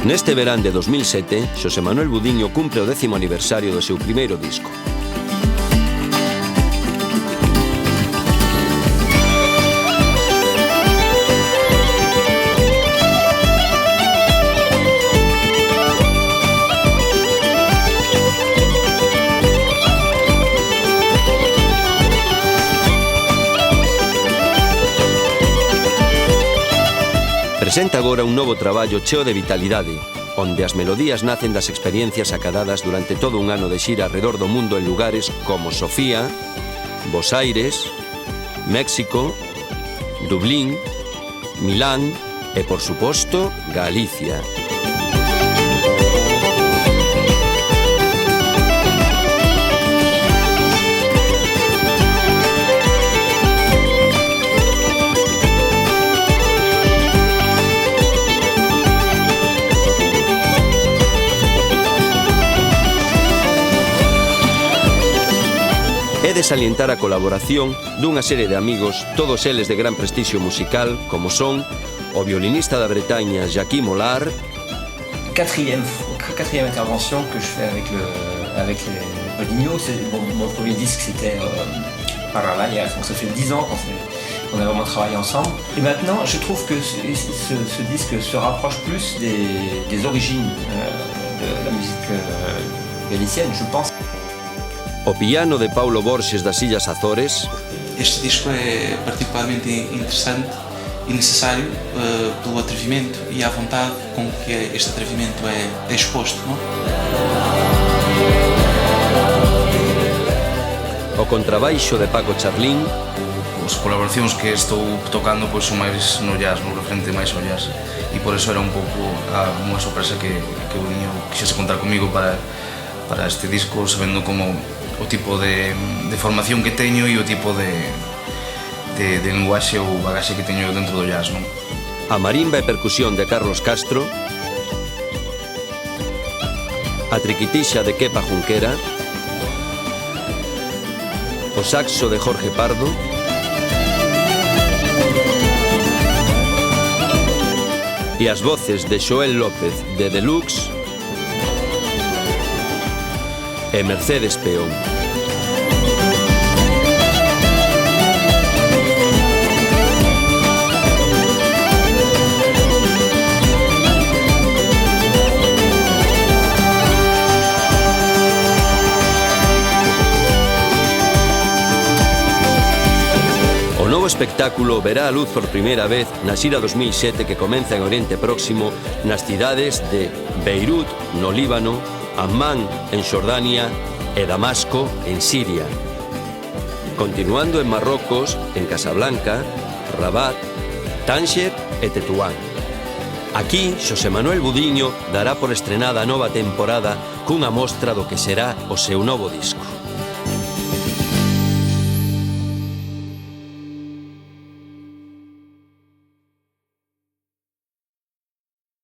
Neste verán de 2007, Xosé Manuel Budiño cumpre o 10º aniversario do seu primeiro disco. Presenta agora un novo traballo cheo de vitalidade, onde as melodías nacen das experiencias acadadas durante todo un ano de xira arredor do mundo en lugares como Sofía, Bos Aires, México, Dublín, Milán e, por suposto, Galicia. É de salientar a colaboración dunha serie de amigos, todos eles de gran prestixio musical, como son o violinista da Bretaña Jackie Mollard. Quatrième intervention que je fais avec les Budiño. Mon premier disque c'était Paralaya, donc ça fait 10 ans qu'on a vraiment travaillé ensemble. Et maintenant je trouve que ce disque se rapproche plus des origines de la musique galicienne, je pense. O piano de Paulo Borges das Illas Azores. Este disco é particularmente interessante e necessário pelo atrevimento e à vontade com que este atrevimento é exposto, não? O contrabaixo de Paco Charlín. As colaboracións que estou tocando pois, son máis no jazz, no referente máis ao jazz, e por eso era un pouco unha sorpresa que o niño quixese contar comigo para este disco, sabendo como o tipo de formación que teño e o tipo de linguaxe ou bagaxe que teño dentro do jazz, non? A marimba e percusión de Carlos Castro, a triquitixa de Kepa Junquera, o saxo de Jorge Pardo, e as voces de Xoel López de Deluxe e Mercedes Peón. O novo espectáculo verá a luz por primeira vez na xira 2007 que comeza en Oriente Próximo nas cidades de Beirut, no Líbano, Ammán, en Xordania, e Damasco, en Siria. Continuando en Marrocos, en Casablanca, Rabat, Tánger e Tetuán. Aquí, Xosé Manuel Budiño dará por estrenada a nova temporada cunha mostra do que será o seu novo disco.